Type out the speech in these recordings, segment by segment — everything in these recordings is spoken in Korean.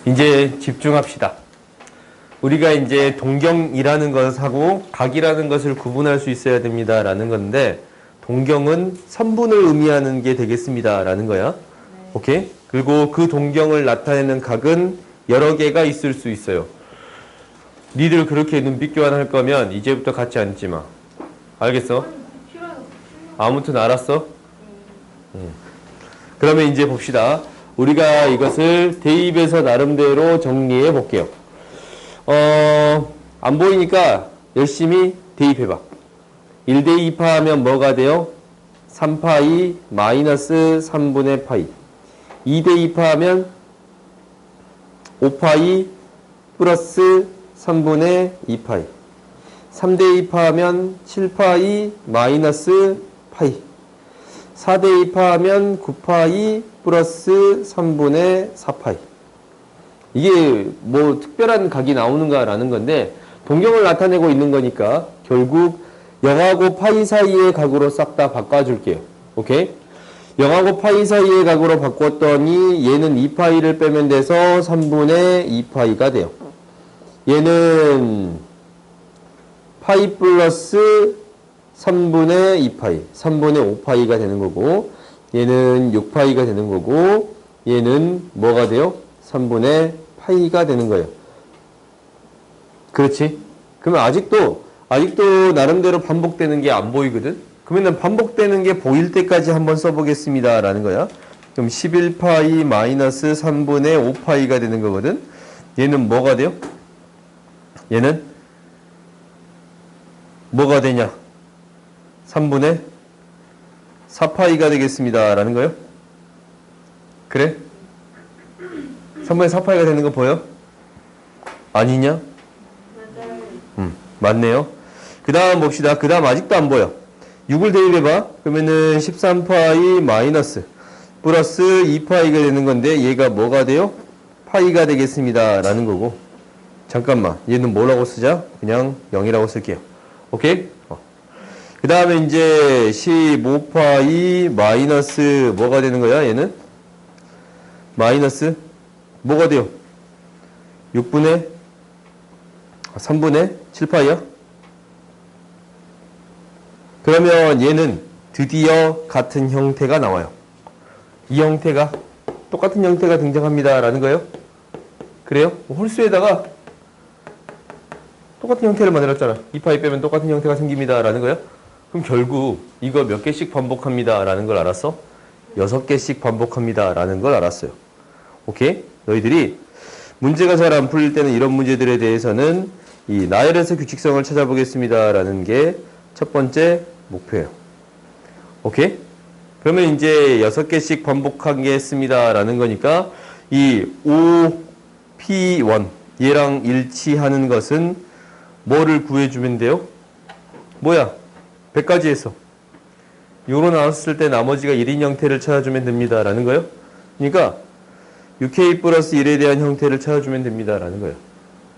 이제 집중합시다. 우리가 이제 동경이라는 것하고 각이라는 것을 구분할 수 있어야 됩니다. 라는 건데, 동경은 선분을 의미하는 게 되겠습니다. 라는 거야. 네. 오케이? 그리고 그 동경을 나타내는 각은 여러 개가 있을 수 있어요. 니들 그렇게 눈빛 교환할 거면 이제부터 같이 앉지 마. 알겠어? 아무튼 알았어? 그러면 이제 봅시다. 우리가 이것을 대입에서 나름대로 정리해 볼게요. 안 보이니까 열심히 대입해봐. 1대 2파 하면 뭐가 돼요? 3파이 마이너스 3분의 파이. 2대 2파 하면 5파이 플러스 3분의 2파이. 3대 2파 하면 7파이 마이너스 파이. 4대 2파 하면 9파이 플러스 3분의 4파이. 이게 뭐 특별한 각이 나오는가라는 건데, 동경을 나타내고 있는 거니까 결국 0하고 파이 사이의 각으로 싹 다 바꿔줄게요. 오케이? 0하고 파이 사이의 각으로 바꿨더니 얘는 2파이를 빼면 돼서 3분의 2파이가 돼요. 얘는 파이 플러스 3분의 2파이, 3분의 5파이가 되는 거고, 얘는 6파이가 되는 거고, 얘는 뭐가 돼요? 3분의 파이가 되는 거예요. 그렇지? 그러면 아직도 나름대로 반복되는 게 안 보이거든? 그러면 반복되는 게 보일 때까지 한번 써보겠습니다. 라는 거야. 그럼 11파이 마이너스 3분의 5파이가 되는 거거든? 얘는 뭐가 돼요? 얘는 뭐가 되냐? 3분의 4파이가 되겠습니다. 라는 거요? 그래? 3분의 4파이가 되는 거 보여? 아니냐? 맞네요. 그 다음 봅시다. 그 다음 아직도 안 보여. 6을 대입해봐. 그러면은 13파이 마이너스 플러스 2파이가 되는 건데 얘가 뭐가 돼요? 파이가 되겠습니다. 라는 거고. 잠깐만. 얘는 뭐라고 쓰자? 그냥 0이라고 쓸게요. 오케이? 그 다음에 이제 15파이 마이너스 뭐가 되는 거야? 얘는? 마이너스 뭐가 돼요? 3분의 7파이야? 그러면 얘는 드디어 같은 형태가 나와요. 이 형태가 똑같은 형태가 등장합니다. 라는 거예요. 그래요? 홀수에다가 똑같은 형태를 만들었잖아. 2파이 빼면 똑같은 형태가 생깁니다. 라는 거예요. 그럼 결국 이거 몇 개씩 반복합니다. 라는 걸 알았어? 6개씩 반복합니다. 라는 걸 알았어요. 오케이? 너희들이 문제가 잘 안 풀릴 때는 이런 문제들에 대해서는 이 나열에서 규칙성을 찾아보겠습니다. 라는 게 첫 번째 목표예요. 오케이? 그러면 이제 6개씩 반복하겠습니다. 라는 거니까 이 OP1 얘랑 일치하는 것은 뭐를 구해주면 돼요? 뭐야? 100가지에서 요로 나왔을 때 나머지가 1인 형태를 찾아주면 됩니다. 라는 거예요. 그러니까 6K 플러스 1에 대한 형태를 찾아주면 됩니다. 라는 거예요.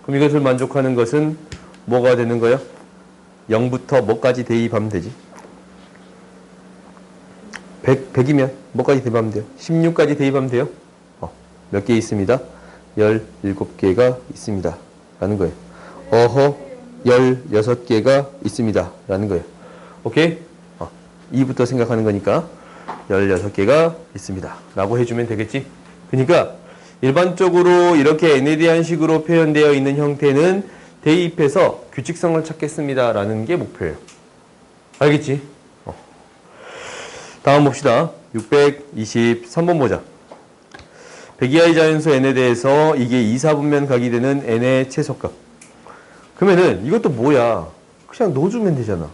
그럼 이것을 만족하는 것은 뭐가 되는 거예요? 0부터 뭐까지 대입하면 되지? 100이면 뭐까지 대입하면 돼요? 16까지 대입하면 돼요? 몇 개 있습니다? 17개가 있습니다. 라는 거예요. 16개가 있습니다. 라는 거예요. 오케이? 2부터 생각하는 거니까 16개가 있습니다. 라고 해주면 되겠지? 그러니까 일반적으로 이렇게 n에 대한 식으로 표현되어 있는 형태는 대입해서 규칙성을 찾겠습니다. 라는 게 목표예요. 알겠지? 다음 봅시다. 623번 보자. 100 이하의 자연수 n에 대해서 이게 2, 4분면 각이 되는 n의 최소값. 그러면은 이것도 뭐야? 그냥 넣어주면 되잖아.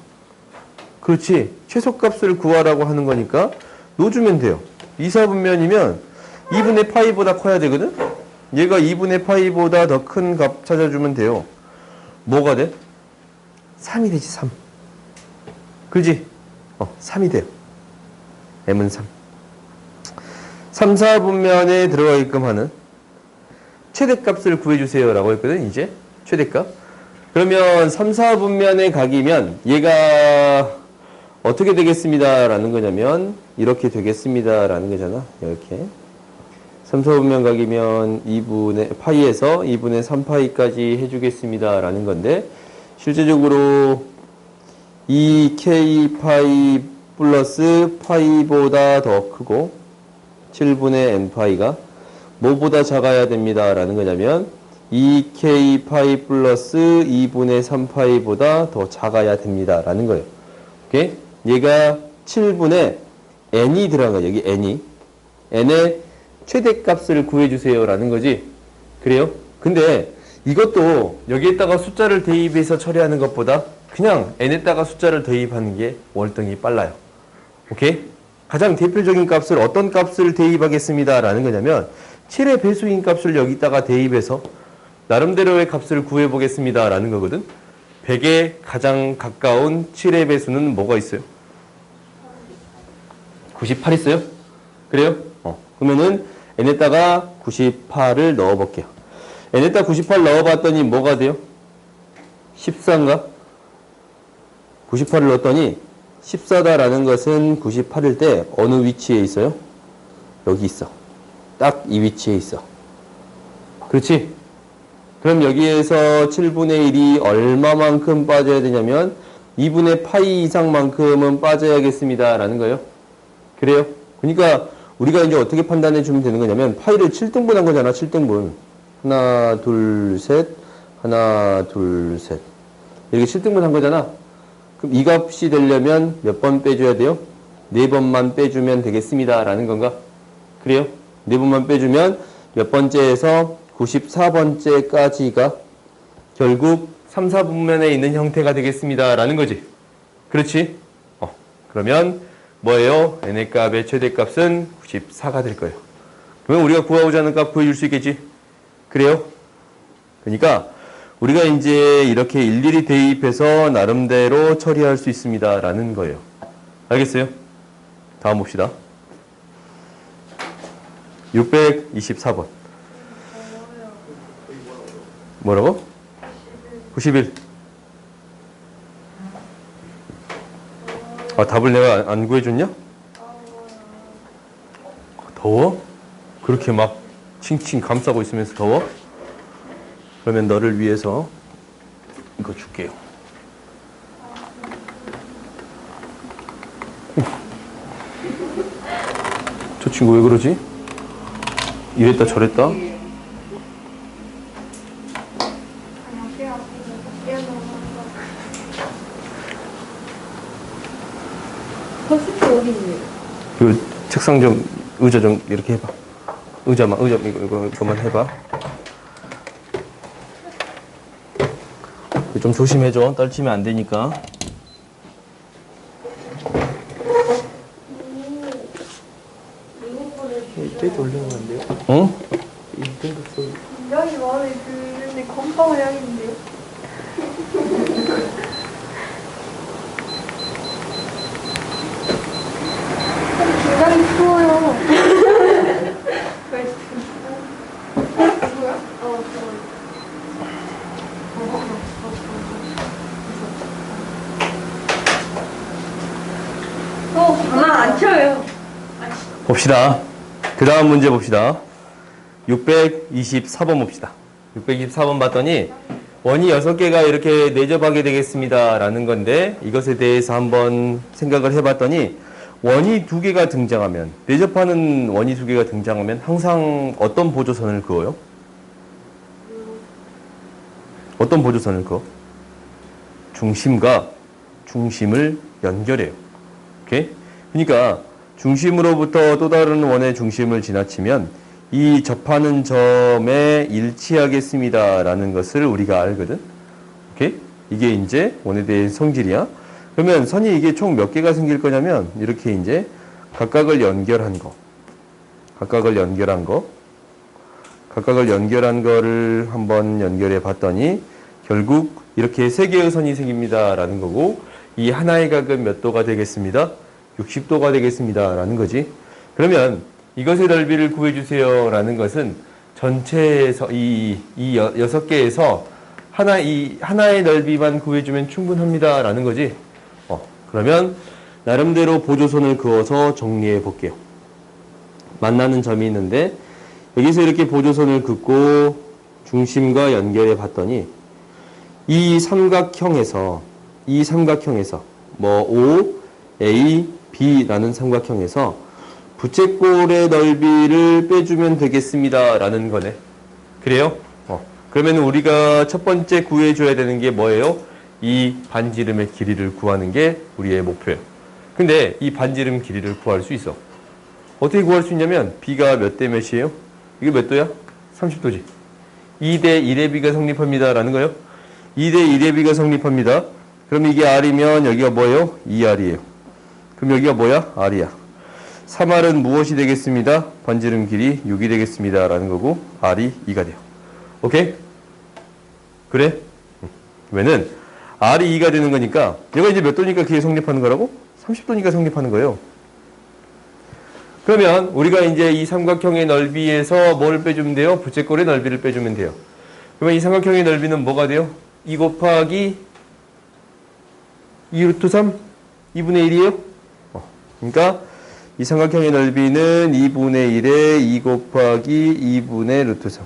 그렇지? 최소값을 구하라고 하는 거니까 넣어주면 돼요. 2, 4분면이면 2분의 파이보다 커야 되거든? 얘가 2분의 파이보다 더 큰 값 찾아주면 돼요. 뭐가 돼? 3이 되지, 3. 그지? 3이 돼요. m은 3. 3, 4분면에 들어가게끔 하는 최대값을 구해주세요. 라고 했거든, 이제. 최대값. 그러면 3, 4분면의 각이면 얘가 어떻게 되겠습니다. 라는 거냐면 이렇게 되겠습니다. 라는 거잖아. 이렇게. 3, 4분면 각이면 2분의 파이에서 2분의 3파이까지 해주겠습니다. 라는 건데, 실제적으로 2k 파이 플러스 파이보다 더 크고 7분의 n파이가 뭐보다 작아야 됩니다. 라는 거냐면 2k 파이 플러스 2분의 3파이보다 더 작아야 됩니다. 라는 거예요. 오케이? 얘가 7분의 n이 들어간 거예요. 여기 n이. n의 최대값을 구해주세요. 라는 거지. 그래요? 근데 이것도 여기에다가 숫자를 대입해서 처리하는 것보다 그냥 n에다가 숫자를 대입하는 게 월등히 빨라요. 오케이? 가장 대표적인 값을 어떤 값을 대입하겠습니다. 라는 거냐면 7의 배수인 값을 여기다가 대입해서 나름대로의 값을 구해보겠습니다. 라는 거거든. 100에 가장 가까운 7의 배수는 뭐가 있어요? 98 있어요? 그래요? 그러면은 n에다가 98을 넣어볼게요. n에다가 98 넣어봤더니 뭐가 돼요? 14인가? 98을 넣었더니 14다라는 것은 98일 때 어느 위치에 있어요? 여기 있어. 딱 이 위치에 있어. 그렇지? 그럼 여기에서 7분의 1이 얼마만큼 빠져야 되냐면 2분의 파이 이상만큼은 빠져야겠습니다. 라는 거예요. 그래요? 그러니까 우리가 이제 어떻게 판단해 주면 되는 거냐면 파이를 7등분 한 거잖아. 7등분. 하나, 둘, 셋. 하나, 둘, 셋. 이렇게 7등분 한 거잖아. 그럼 이 값이 되려면 몇 번 빼줘야 돼요? 4번만 빼주면 되겠습니다. 라는 건가? 그래요? 4번만 빼주면 몇 번째에서 94번째까지가 결국 3, 4분면에 있는 형태가 되겠습니다. 라는 거지. 그렇지? 그러면 뭐예요? n의 값의 최대값은 94가 될 거예요. 그러면 우리가 구하고자 하는 값 구해줄 수 있겠지? 그래요? 그러니까 우리가 이제 이렇게 일일이 대입해서 나름대로 처리할 수 있습니다. 라는 거예요. 알겠어요? 다음 봅시다. 624번. 뭐라고? 91. 아, 답을 내가 안 구해줬냐? 더워? 그렇게 막 칭칭 감싸고 있으면서 더워? 그러면 너를 위해서 이거 줄게요. 저 친구 왜 그러지? 이랬다 저랬다? 그 책상 좀 의자 좀 이렇게 해봐. 의자 이거만 해봐. 좀 조심해줘. 떨치면 안 되니까. 이쪽에 올리면 안 돼요? 응? 굉장히 마음에 드는데 건빵을 해야겠는데요? 굉장히 추워요. 왜 추워요? 가만 안 쳐요. 봅시다. 그 다음 문제 봅시다. 624번 봅시다. 624번 봤더니 원이 6개가 이렇게 내접하게 되겠습니다. 라는 건데 이것에 대해서 한번 생각을 해봤더니 원이 2개가 등장하면 내접하는 원이 2개가 등장하면 항상 어떤 보조선을 그어요? 어떤 보조선을 그어? 중심과 중심을 연결해요. 오케이? 그러니까 중심으로부터 또 다른 원의 중심을 지나치면 이 접하는 점에 일치하겠습니다. 라는 것을 우리가 알거든. 오케이? 이게 이제 원에 대한 성질이야. 그러면 선이 이게 총 몇 개가 생길 거냐면 이렇게 이제 각각을 연결한 거를 한번 연결해 봤더니 결국 이렇게 3개의 선이 생깁니다. 라는 거고 이 하나의 각은 몇 도가 되겠습니다? 60도가 되겠습니다. 라는 거지. 그러면 이것의 넓이를 구해주세요. 라는 것은 전체에서 이 6개에서 하나의 넓이만 구해주면 충분합니다. 라는 거지. 그러면 나름대로 보조선을 그어서 정리해 볼게요. 만나는 점이 있는데 여기서 이렇게 보조선을 긋고 중심과 연결해 봤더니 이 삼각형에서 뭐 O, A, B라는 삼각형에서 부채꼴의 넓이를 빼주면 되겠습니다 라는 거네. 그래요? 그러면 우리가 첫 번째 구해줘야 되는 게 뭐예요? 이 반지름의 길이를 구하는 게 우리의 목표예요. 근데 이 반지름 길이를 구할 수 있어. 어떻게 구할 수 있냐면 B가 몇 대 몇이에요? 이게 몇 도야? 30도지. 2대 1의 B가 성립합니다 라는 거예요. 2대 1의 B가 성립합니다. 그럼 이게 R이면 여기가 뭐예요? 2R이에요. 그럼 여기가 뭐야? R이야. 3R은 무엇이 되겠습니다? 반지름 길이 6이 되겠습니다 라는 거고 R이 2가 돼요. 오케이? 그래? 왜냐면 R이 2가 되는 거니까 얘가 이제 몇 도니까 그게 성립하는 거라고? 30도니까 성립하는 거예요. 그러면 우리가 이제 이 삼각형의 넓이에서 뭘 빼주면 돼요? 부채꼴의 넓이를 빼주면 돼요. 그러면 이 삼각형의 넓이는 뭐가 돼요? 2 곱하기 2 루트 3? 2분의 1이에요? 그러니까 이 삼각형의 넓이는 2분의 1에 2 곱하기 2분의 루트 3.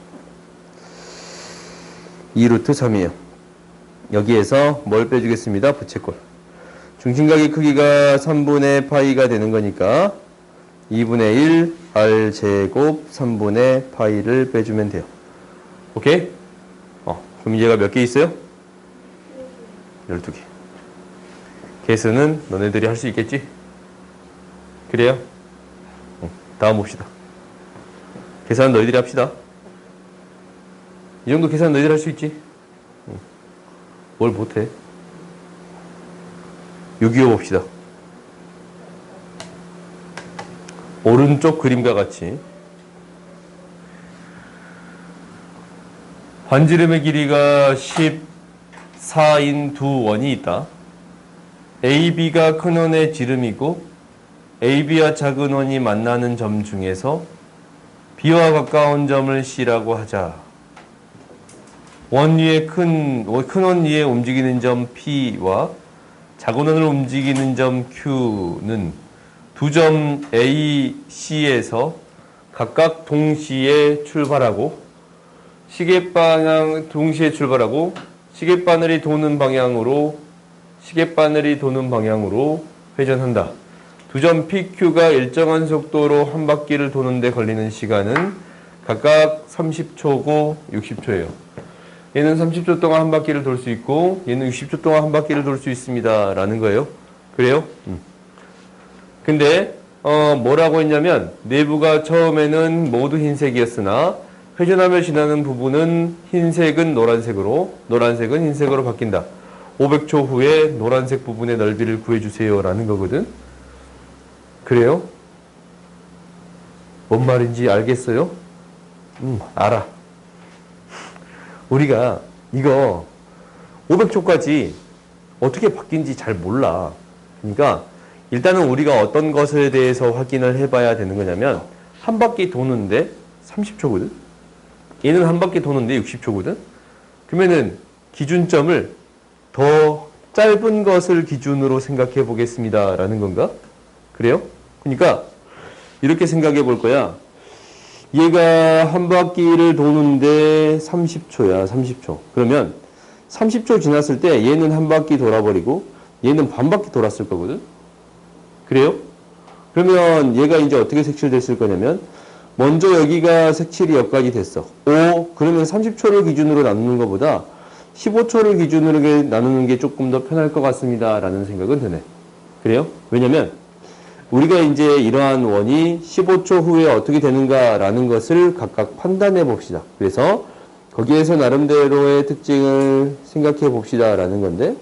2 루트 3이에요. 여기에서 뭘 빼주겠습니다? 부채꼴. 중심각의 크기가 3분의 파이가 되는 거니까 2분의 1 r 제곱 3분의 파이를 빼주면 돼요. 오케이? 그럼 얘가 몇 개 있어요? 12개. 계수는 너네들이 할 수 있겠지? 그래요? 다음 봅시다. 계산 너희들이 합시다. 이 정도 계산 너희들 할 수 있지? 뭘 못해? 625 봅시다. 오른쪽 그림과 같이 반지름의 길이가 14인 두 원이 있다. AB가 큰 원의 지름이고 AB와 작은 원이 만나는 점 중에서 B와 가까운 점을 C라고 하자. 원 위에 큰 원 위에 움직이는 점 P와 작은 원을 움직이는 점 Q는 두 점 A, C에서 각각 동시에 출발하고 시계바늘이 도는 방향으로 회전한다. 두 점 PQ가 일정한 속도로 한 바퀴를 도는데 걸리는 시간은 각각 30초고 60초예요. 얘는 30초 동안 한 바퀴를 돌 수 있고 얘는 60초 동안 한 바퀴를 돌 수 있습니다 라는 거예요. 그래요? 근데 뭐라고 했냐면 내부가 처음에는 모두 흰색이었으나 회전하며 지나는 부분은 흰색은 노란색으로 바뀐다. 500초 후에 노란색 부분의 넓이를 구해주세요 라는 거거든. 그래요? 뭔 말인지 알겠어요? 알아. 우리가 이거 500초까지 어떻게 바뀐지 잘 몰라. 그러니까 일단은 우리가 어떤 것에 대해서 확인을 해봐야 되는 거냐면 한 바퀴 도는데 30초거든. 얘는 한 바퀴 도는데 60초거든. 그러면은 기준점을 더 짧은 것을 기준으로 생각해 보겠습니다 라는 건가? 그래요? 그러니까 이렇게 생각해 볼 거야. 얘가 한 바퀴를 도는데 30초야. 30초. 그러면 30초 지났을 때 얘는 한 바퀴 돌아버리고 얘는 반 바퀴 돌았을 거거든. 그래요? 그러면 얘가 이제 어떻게 색칠됐을 거냐면 먼저 여기가 색칠이 여기까지 됐어. 그러면 30초를 기준으로 나누는 것보다 15초를 기준으로 나누는 게 조금 더 편할 것 같습니다 라는 생각은 드네. 그래요? 왜냐면 우리가 이제 이러한 원이 15초 후에 어떻게 되는가 라는 것을 각각 판단해 봅시다. 그래서 거기에서 나름대로의 특징을 생각해 봅시다 라는 건데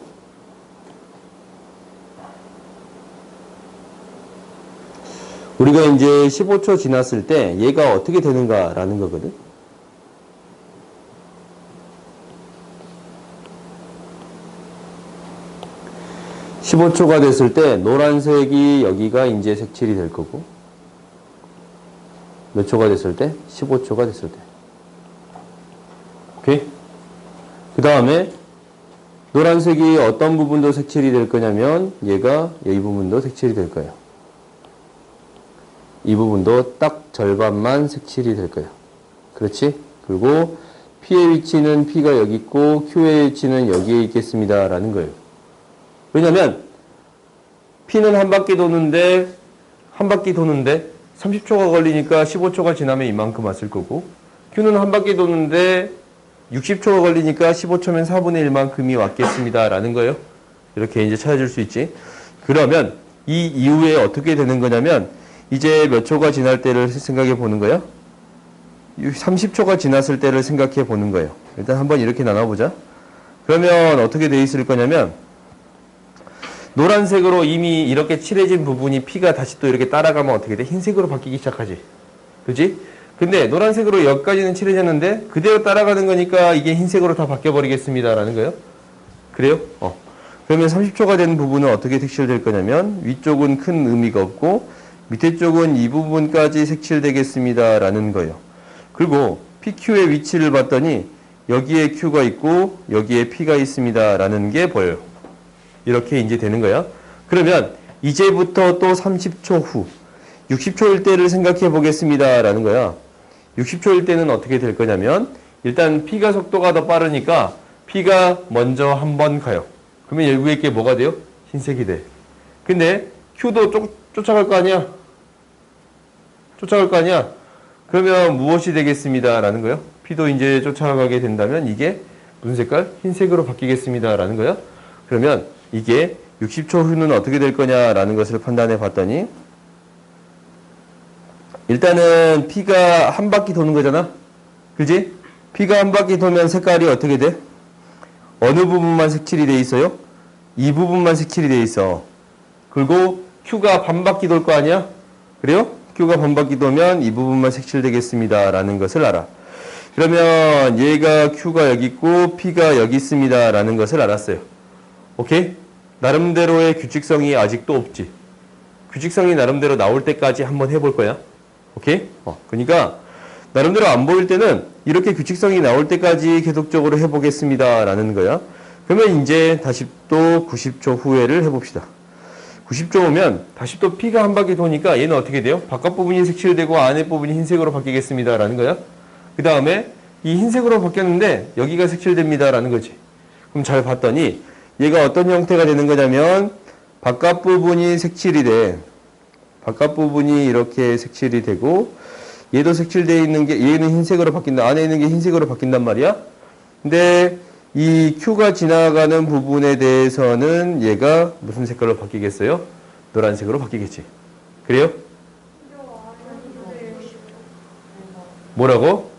우리가 이제 15초 지났을 때 얘가 어떻게 되는가 라는 거거든. (15초가) 됐을 때 노란색이 여기가 이제 색칠이 될 거고 몇 초가 됐을 때? 15초가 됐을 때. 오케이? 그 다음에 노란색이 어떤 부분도 색칠이 될 거냐면 얘가 이 부분도 색칠이 될 거예요. 이 부분도 딱 절반만 색칠이 될 거예요. 그렇지? 그리고 P의 위치는 P가 여기 있고 Q의 위치는 여기에 있겠습니다. 라는 거예요. 왜냐면 P는 한 바퀴 도는데 30초가 걸리니까 15초가 지나면 이만큼 왔을 거고 Q는 한 바퀴 도는데 60초가 걸리니까 15초면 4분의 1만큼이 왔겠습니다. 라는 거예요. 이렇게 이제 찾아줄 수 있지. 그러면 이 이후에 어떻게 되는 거냐면 이제 몇 초가 지날 때를 생각해 보는 거야. 30초가 지났을 때를 생각해 보는 거예요. 일단 한번 이렇게 나눠보자. 그러면 어떻게 돼 있을 거냐면 노란색으로 이미 이렇게 칠해진 부분이 P가 다시 또 이렇게 따라가면 어떻게 돼? 흰색으로 바뀌기 시작하지. 그지? 근데 노란색으로 여기까지는 칠해졌는데 그대로 따라가는 거니까 이게 흰색으로 다 바뀌어버리겠습니다. 라는 거예요. 그래요? 그러면 30초가 된 부분은 어떻게 색칠될 거냐면 위쪽은 큰 의미가 없고 밑에 쪽은 이 부분까지 색칠되겠습니다. 라는 거예요. 그리고 PQ의 위치를 봤더니 여기에 Q가 있고 여기에 P가 있습니다. 라는 게 보여요. 이렇게 이제 되는 거야. 그러면 이제부터 또 30초 후 60초일 때를 생각해 보겠습니다. 라는 거야. 60초일 때는 어떻게 될 거냐면 일단 P가 속도가 더 빠르니까 P가 먼저 한번 가요. 그러면 여기 위에 게 뭐가 돼요? 흰색이 돼. 근데 Q도 쫓아갈 거 아니야? 쫓아갈 거 아니야? 그러면 무엇이 되겠습니다. 라는 거예요. P도 이제 쫓아가게 된다면 이게 무슨 색깔? 흰색으로 바뀌겠습니다. 라는 거예요. 그러면 이게 60초 후는 어떻게 될 거냐라는 것을 판단해 봤더니 일단은 P가 한 바퀴 도는 거잖아. 그지? P가 한 바퀴 돌면 색깔이 어떻게 돼? 어느 부분만 색칠이 돼 있어요? 이 부분만 색칠이 돼 있어. 그리고 Q가 반 바퀴 돌 거 아니야? 그래요? Q가 반 바퀴 돌면 이 부분만 색칠되겠습니다. 라는 것을 알아. 그러면 얘가 Q가 여기 있고 P가 여기 있습니다. 라는 것을 알았어요. 오케이? 나름대로의 규칙성이 아직도 없지. 규칙성이 나름대로 나올 때까지 한번 해볼 거야. 오케이? 그러니까 나름대로 안 보일 때는 이렇게 규칙성이 나올 때까지 계속적으로 해보겠습니다. 라는 거야. 그러면 이제 다시 또 90초 후회를 해봅시다. 90초 오면 다시 또 P가 한 바퀴 도니까 얘는 어떻게 돼요? 바깥 부분이 색칠되고 안에 부분이 흰색으로 바뀌겠습니다. 라는 거야. 그 다음에 이 흰색으로 바뀌었는데 여기가 색칠됩니다. 라는 거지. 그럼 잘 봤더니 얘가 어떤 형태가 되는 거냐면 바깥 부분이 색칠이 돼. 바깥 부분이 이렇게 색칠이 되고 얘도 색칠되어 있는 게 얘는 흰색으로 바뀐다. 안에 있는 게 흰색으로 바뀐단 말이야. 근데 이 Q가 지나가는 부분에 대해서는 얘가 무슨 색깔로 바뀌겠어요? 노란색으로 바뀌겠지. 그래요? 뭐라고?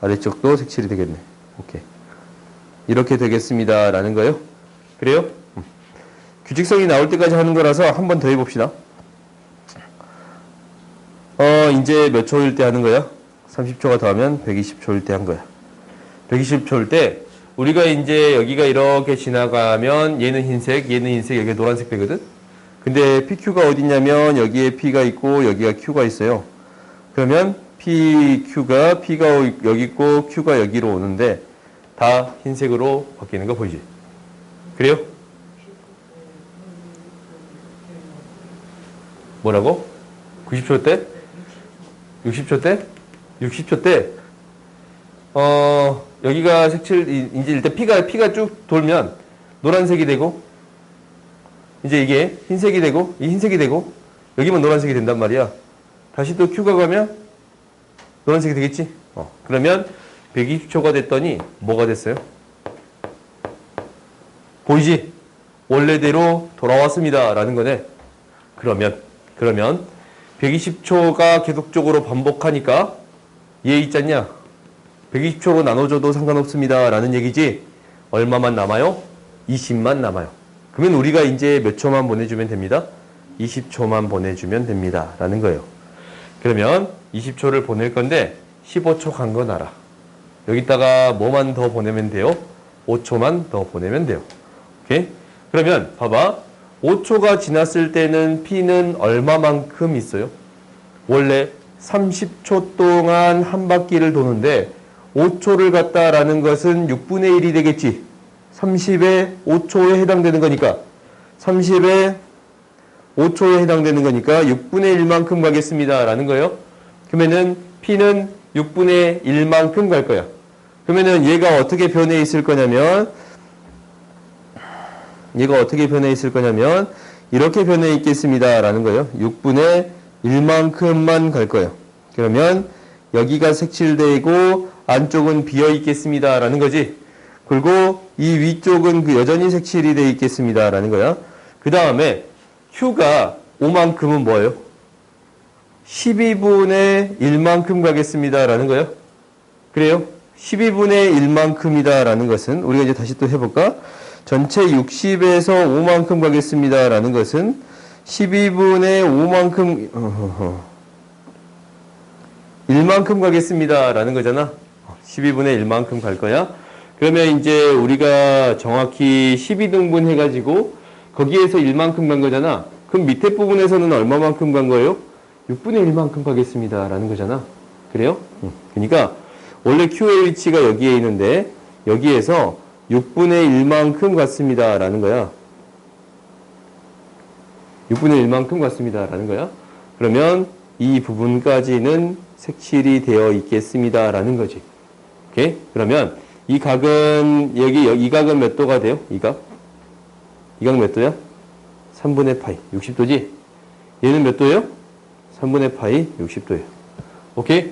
아래쪽도 색칠이 되겠네. 오케이. 이렇게 되겠습니다. 라는 거예요. 그래요? 규칙성이 나올 때까지 하는 거라서 한 번 더 해봅시다. 이제 몇 초일 때 하는 거야? 30초가 더하면 120초일 때 한 거야. 120초일 때 우리가 이제 여기가 이렇게 지나가면 얘는 흰색, 여기가 노란색 되거든? 근데 PQ가 어디냐면 여기에 P가 있고 여기가 Q가 있어요. 그러면 P가 여기 있고 Q가 여기로 오는데 다 흰색으로 바뀌는 거 보이지? 그래요? 뭐라고? 90초 때? 60초 때? 60초 때 여기가 색칠 이제 일단 P가 쭉 돌면 노란색이 되고 이제 이게 흰색이 되고 이 흰색이 되고 여기만 노란색이 된단 말이야. 다시 또 Q가 가면 노란색이 되겠지? 그러면 120초가 됐더니 뭐가 됐어요? 보이지? 원래대로 돌아왔습니다. 라는 거네. 그러면 120초가 계속적으로 반복하니까 얘 있잖냐? 120초로 나눠줘도 상관없습니다. 라는 얘기지. 얼마만 남아요? 20만 남아요. 그러면 우리가 이제 몇 초만 보내주면 됩니다. 20초만 보내주면 됩니다. 라는 거예요. 그러면 20초를 보낼 건데 15초 간 건 알아. 여기다가 뭐만 더 보내면 돼요? 5초만 더 보내면 돼요. 오케이? 그러면 봐봐. 5초가 지났을 때는 P는 얼마만큼 있어요? 원래 30초 동안 한 바퀴를 도는데 5초를 갔다라는 것은 6분의 1이 되겠지. 30에 5초에 해당되는 거니까 30에 5초에 해당되는 거니까 6분의 1만큼 가겠습니다. 라는 거예요. 그러면은 P는 6분의 1만큼 갈 거야. 그러면은 얘가 어떻게 변해 있을 거냐면 이렇게 변해 있겠습니다 라는 거예요. 6분의 1만큼만 갈 거예요. 그러면 여기가 색칠되고 안쪽은 비어 있겠습니다 라는 거지. 그리고 이 위쪽은 그 여전히 색칠이 되어 있겠습니다 라는 거야. 그 다음에 Q가 5만큼은 뭐예요? 12분의 1만큼 가겠습니다 라는 거예요. 그래요? 12분의 1만큼이다 라는 것은 우리가 이제 다시 또 해볼까? 전체 60에서 5만큼 가겠습니다 라는 것은 12분의 5만큼 1만큼 가겠습니다 라는 거잖아. 12분의 1만큼 갈 거야. 그러면 이제 우리가 정확히 12등분 해가지고 거기에서 1만큼 간 거잖아. 그럼 밑에 부분에서는 얼마만큼 간 거예요? 6분의 1만큼 가겠습니다 라는 거잖아. 그래요? 그러니까 원래 Q의 위치가 여기에 있는데 여기에서 6분의 1만큼 갔습니다 라는 거야. 6분의 1만큼 갔습니다 라는 거야. 그러면 이 부분까지는 색칠이 되어 있겠습니다 라는 거지. 오케이? 그러면 이 각은 이 각은 몇 도가 돼요? 이 각 몇 도야? 3분의 파이 60도지? 얘는 몇 도예요? 3분의 파이 60도예요. 오케이?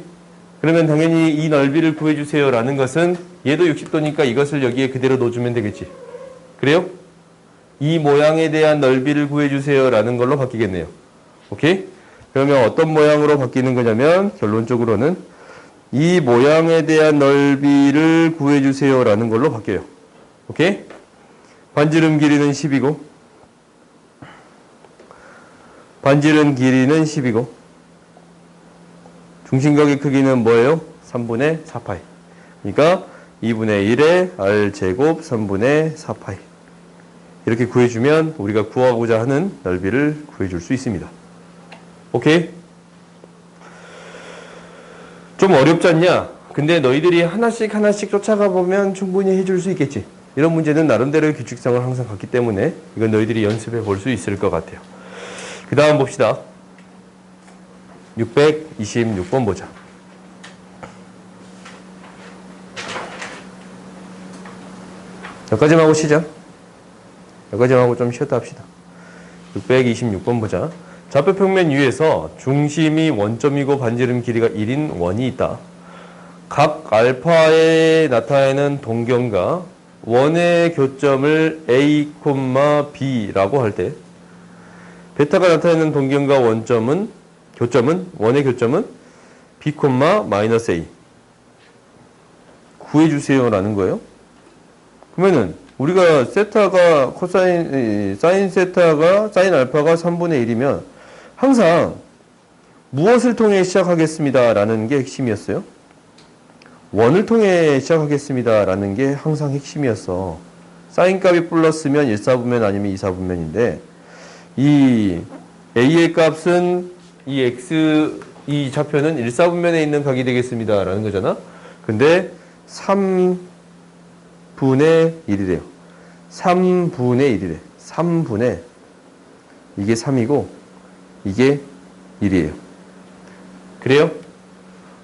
그러면 당연히 이 넓이를 구해주세요 라는 것은 얘도 60도니까 이것을 여기에 그대로 넣어주면 되겠지. 그래요? 이 모양에 대한 넓이를 구해주세요 라는 걸로 바뀌겠네요. 오케이? 그러면 어떤 모양으로 바뀌는 거냐면 결론적으로는 이 모양에 대한 넓이를 구해주세요 라는 걸로 바뀌어요. 오케이? 반지름 길이는 10이고 반지름 길이는 10이고 중심각의 크기는 뭐예요? 3분의 4파이. 그러니까 2분의 1의 r제곱 3분의 4파이. 이렇게 구해주면 우리가 구하고자 하는 넓이를 구해줄 수 있습니다. 오케이? 좀 어렵지 않냐? 근데 너희들이 하나씩 쫓아가 보면 충분히 해줄 수 있겠지. 이런 문제는 나름대로의 규칙성을 항상 갖기 때문에 이건 너희들이 연습해 볼 수 있을 것 같아요. 그 다음 봅시다. 626번 보자. 여기까지만 하고 쉬자. 여기까지만 하고 좀 쉬었다 합시다. 626번 보자. 좌표 평면 위에서 중심이 원점이고 반지름 길이가 1인 원이 있다. 각 알파에 나타내는 동경과 원의 교점을 A, B라고 할 때 베타가 나타내는 동경과 원의 교점은 B, A 구해주세요 라는 거예요. 그러면은 우리가 세타가 사인 알파가 3분의 1이면 항상 무엇을 통해 시작하겠습니다 라는 게 핵심이었어요. 원을 통해 시작하겠습니다 라는 게 항상 핵심이었어. 사인 값이 플러스면 1사분면 아니면 2사분면인데 이 A의 값은 이 좌표는 1사분면에 있는 각이 되겠습니다 라는 거잖아. 근데 3분의 1이래요. 3분의 1이래. 3분의 이게 3이고 이게 1이에요. 그래요?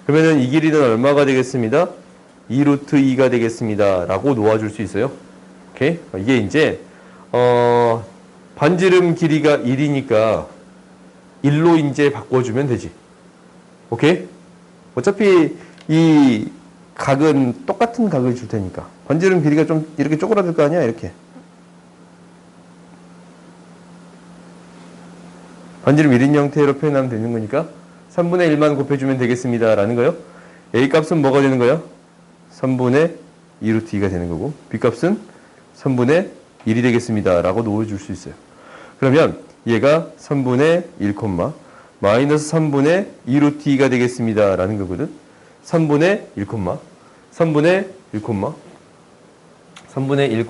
그러면은 이 길이는 얼마가 되겠습니다? 2루트 2가 되겠습니다 라고 놓아줄 수 있어요. 오케이? 이게 이제 반지름 길이가 1이니까 1로 이제 바꿔주면 되지. 오케이? 어차피 이 각은 똑같은 각을 줄 테니까. 반지름 길이가 좀 이렇게 쪼그라들 거 아니야? 이렇게. 반지름 1인 형태로 표현하면 되는 거니까 3분의 1만 곱해주면 되겠습니다 라는 거요. A 값은 뭐가 되는 거야? 3분의 2루트 2가 되는 거고 B 값은 3분의 1이 되겠습니다 라고 놓아줄 수 있어요. 그러면 얘가 3분의 1, 마이너스 3분의 2루트 2가 되겠습니다 라는 거거든. 3분의 1, 3분의 1,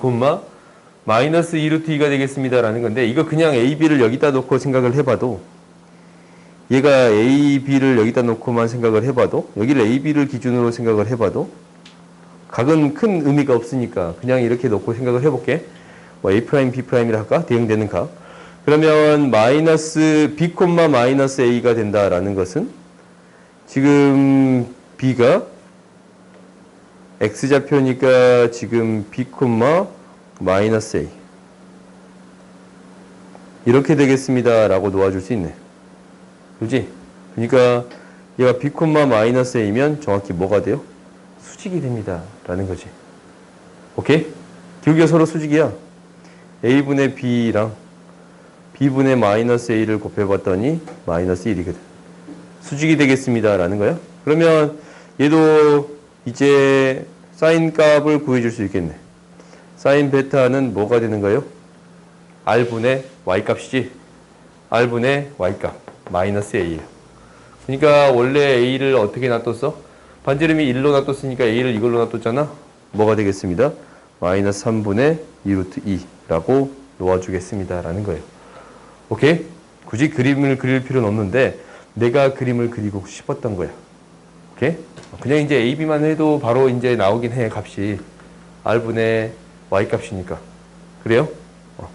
마이너스 2루트 2가 되겠습니다 라는 건데 이거 그냥 A, B를 여기다 놓고 생각을 해봐도 얘가 A, B를 여기다 놓고만 생각을 해봐도 여기를 A, B를 기준으로 생각을 해봐도 각은 큰 의미가 없으니까 그냥 이렇게 놓고 생각을 해볼게. 뭐 A', B'이라 할까? 대응되는 각. 그러면 마이너스 B, 마이너스 A가 된다라는 것은 지금 B가 X좌표니까 지금 B, 마이너스 A. 이렇게 되겠습니다. 라고 놓아줄 수 있네. 그지? 그러니까 얘가 B, 마이너스 A면 정확히 뭐가 돼요? 수직이 됩니다. 라는 거지. 오케이? 기울기가 서로 수직이야. A분의 B랑 B분의 마이너스 A를 곱해봤더니 마이너스 1이거든. 수직이 되겠습니다. 라는 거야. 그러면 얘도 이제 사인 값을 구해줄 수 있겠네. 사인 베타는 뭐가 되는 거예요? R분의 Y 값이지. R분의 Y 값. 마이너스 A예요. 그러니까 원래 A를 어떻게 놔뒀어? 반지름이 1로 놔뒀으니까 A를 이걸로 놔뒀잖아. 뭐가 되겠습니다. 마이너스 3분의 2루트 2라고 놓아주겠습니다. 라는 거예요. 오케이? 굳이 그림을 그릴 필요는 없는데 내가 그림을 그리고 싶었던 거야. 오케이? 그냥 이제 AB만 해도 바로 이제 나오긴 해, 값이. R분의 Y 값이니까. 그래요?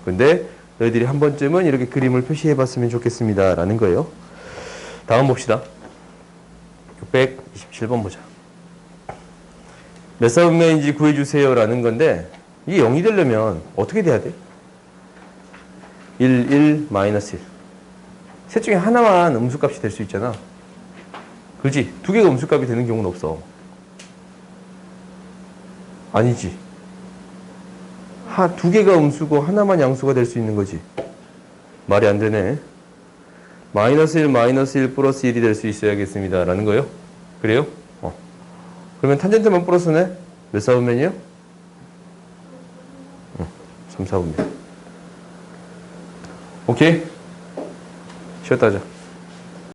근데 너희들이 한 번쯤은 이렇게 그림을 표시해 봤으면 좋겠습니다. 라는 거예요. 다음 봅시다. 627번 보자. 몇 사분면인지 구해주세요. 라는 건데, 이게 0이 되려면 어떻게 돼야 돼? 1, 1, 마이너스 1. 셋 중에 하나만 음수값이 될 수 있잖아. 그렇지? 두 개가 음수값이 되는 경우는 없어. 아니지. 두 개가 음수고 하나만 양수가 될 수 있는 거지. 말이 안 되네. 마이너스 1, 마이너스 1, 플러스 1이 될 수 있어야겠습니다. 라는 거예요? 그래요? 그러면 탄젠트만 플러스네? 몇 사분면이요? 3, 4분면. 오케이? 쉬었다 하자.